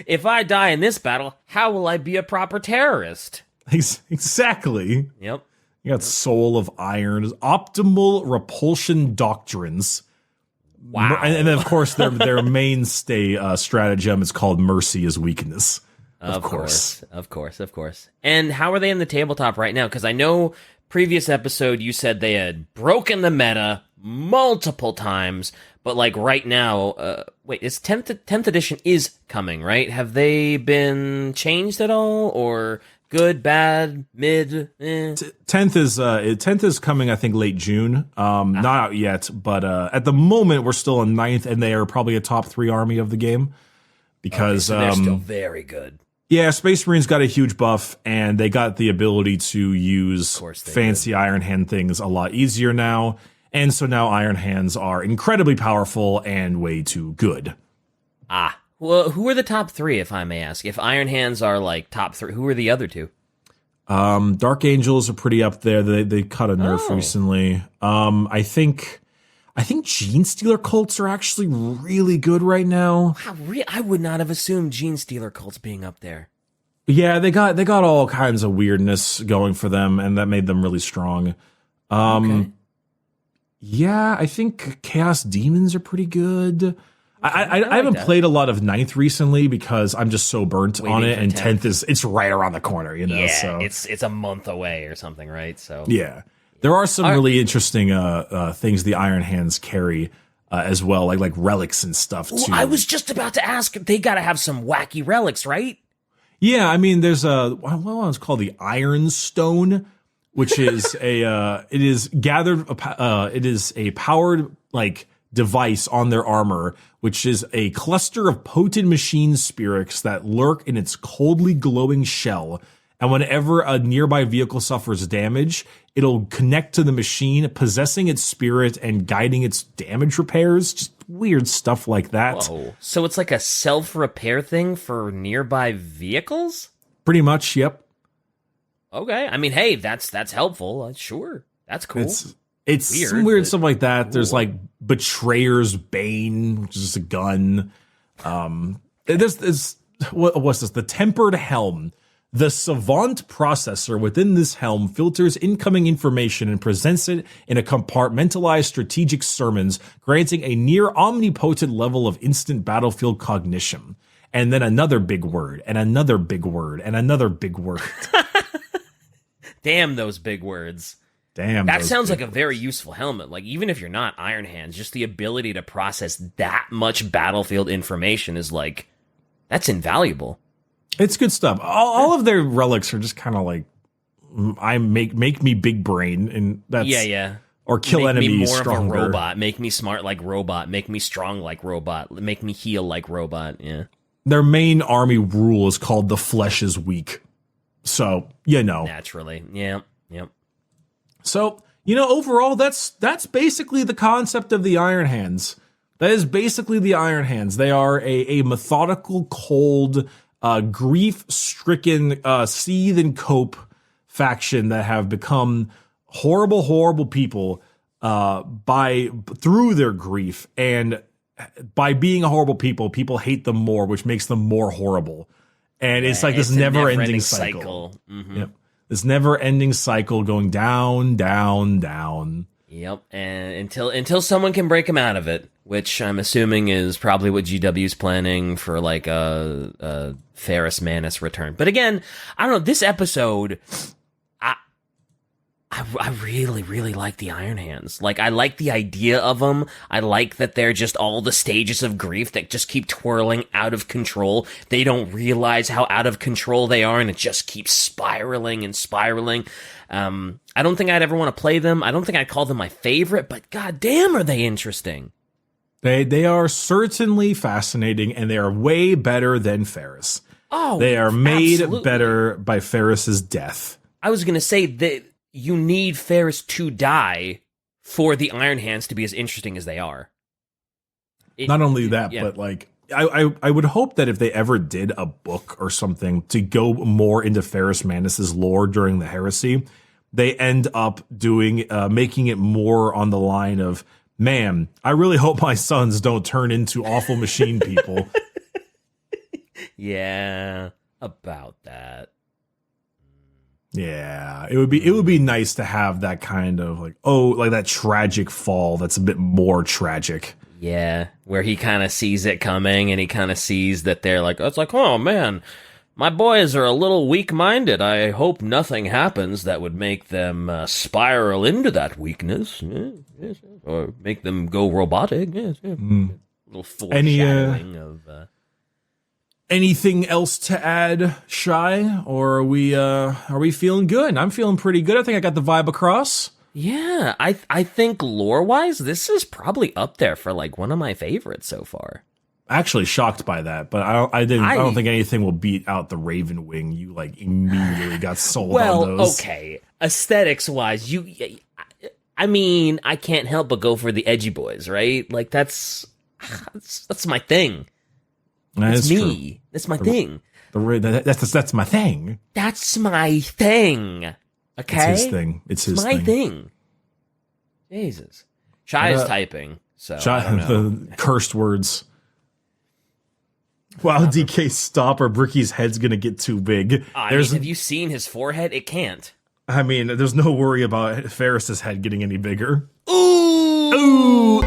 If I die in this battle, how will I be a proper terrorist? Exactly. Yep. You got Soul of Iron, optimal repulsion doctrines. Wow. And then, of course, their mainstay stratagem is called Mercy is Weakness. Of course. And how are they in the tabletop right now? Because I know previous episode you said they had broken the meta multiple times, but like right now, it's 10th edition is coming, right? Have they been changed at all, or good, bad, mid? 10th is coming, I think, late June. Not out yet, but at the moment we're still in 9th, and they are probably a top 3 army of the game because so they're still very good. Yeah, Space Marines got a huge buff, and they got the ability to use fancy Iron Hand things a lot easier now. And so now Iron Hands are incredibly powerful and way too good. Well, who are the top 3, if I may ask? If Iron Hands are like top 3, who are the other 2? Dark Angels are pretty up there. They cut a nerf recently. I think Gene Stealer cults are actually really good right now. Wow, I would not have assumed Gene Stealer cults being up there. Yeah, they got all kinds of weirdness going for them, and that made them really strong. Okay. Yeah, I think Chaos Demons are pretty good. I haven't played a lot of 9th recently because I'm just so burnt on it, and 10th it's right around the corner, Yeah, so it's a month away or something, right? So yeah. There are some really interesting things the Iron Hands carry as well, like relics and stuff, too. Well, I was just about to ask, they got to have some wacky relics, right? Yeah, I mean, there's what one's called the Iron Stone, which is it is a powered, device on their armor, which is a cluster of potent machine spirits that lurk in its coldly glowing shell. And whenever a nearby vehicle suffers damage, it'll connect to the machine, possessing its spirit and guiding its damage repairs. Just weird stuff like that. Whoa. So it's like a self-repair thing for nearby vehicles? Pretty much, yep. Okay. I mean, hey, that's helpful. Sure. That's cool. It's weird, some weird stuff like that. Cool. There's Betrayer's Bane, which is just a gun. There's what's this? The Tempered Helm. The savant processor within this helm filters incoming information and presents it in a compartmentalized strategic sermons, granting a near omnipotent level of instant battlefield cognition. And then another big word, and another big word, and another big word. Damn those big words. Damn. That sounds like a very useful helmet. Like, even if you're not Iron Hands, just the ability to process that much battlefield information is like, that's invaluable. It's good stuff. All of their relics are just kind of like, make me big brain, and that's or kill make enemies me more stronger. of a robot. Make me smart like robot. Make me strong like robot. Make me heal like robot. Yeah. Their main army rule is called the flesh is weak. So Naturally, yeah. So overall, that's basically the concept of the Iron Hands. That is basically the Iron Hands. They are a methodical, cold, grief-stricken, seethe and cope faction that have become horrible, horrible people through their grief, and by being horrible people hate them more, which makes them more horrible. And it's like this never-ending cycle. Mm-hmm. Yep. This never-ending cycle going down, down, down. Yep, and until someone can break him out of it, which I'm assuming is probably what GW's planning for, like a Ferrus Manus return. But again, I don't know. This episode, I really, really like the Iron Hands. Like, I like the idea of them. I like that they're just all the stages of grief that just keep twirling out of control. They don't realize how out of control they are, and it just keeps spiraling and spiraling. I don't think I'd ever want to play them. I don't think I'd call them my favorite, but goddamn, are they interesting. They are certainly fascinating, and they are way better than Ferrus. Oh, they are made absolutely better by Ferrus's death. I was going to say that you need Ferrus to die for the Iron Hands to be as interesting as they are. Not only that, but like, I would hope that if they ever did a book or something to go more into Ferrus Manus's lore during the heresy, they end up doing making it more on the line of, man, I really hope my sons don't turn into awful machine people. Yeah, about that. Yeah, it would be nice to have that kind of like that tragic fall that's a bit more tragic. Yeah, where he kind of sees it coming, and he kind of sees that they're like, it's like, oh man, my boys are a little weak-minded. I hope nothing happens that would make them spiral into that weakness, or make them go robotic. A little foreshadowing of. Anything else to add, Shy? Or are we feeling good? I'm feeling pretty good. I think I got the vibe across. Yeah, I think lore-wise, this is probably up there for like one of my favorites so far. Actually shocked by that, but I don't think anything will beat out the Raven Wing. You like immediately got sold on those. Well, okay. Aesthetics-wise, I mean, I can't help but go for the edgy boys, right? Like that's my thing. That's me. True. That's my thing. That's my thing. That's my thing. Okay? It's his thing. It's my thing. Jesus. Shy is typing. So the cursed words. Wow, DK, stop, or Bricky's head's gonna get too big. Have you seen his forehead? It can't. I mean, there's no worry about Ferrus's head getting any bigger. Ooh!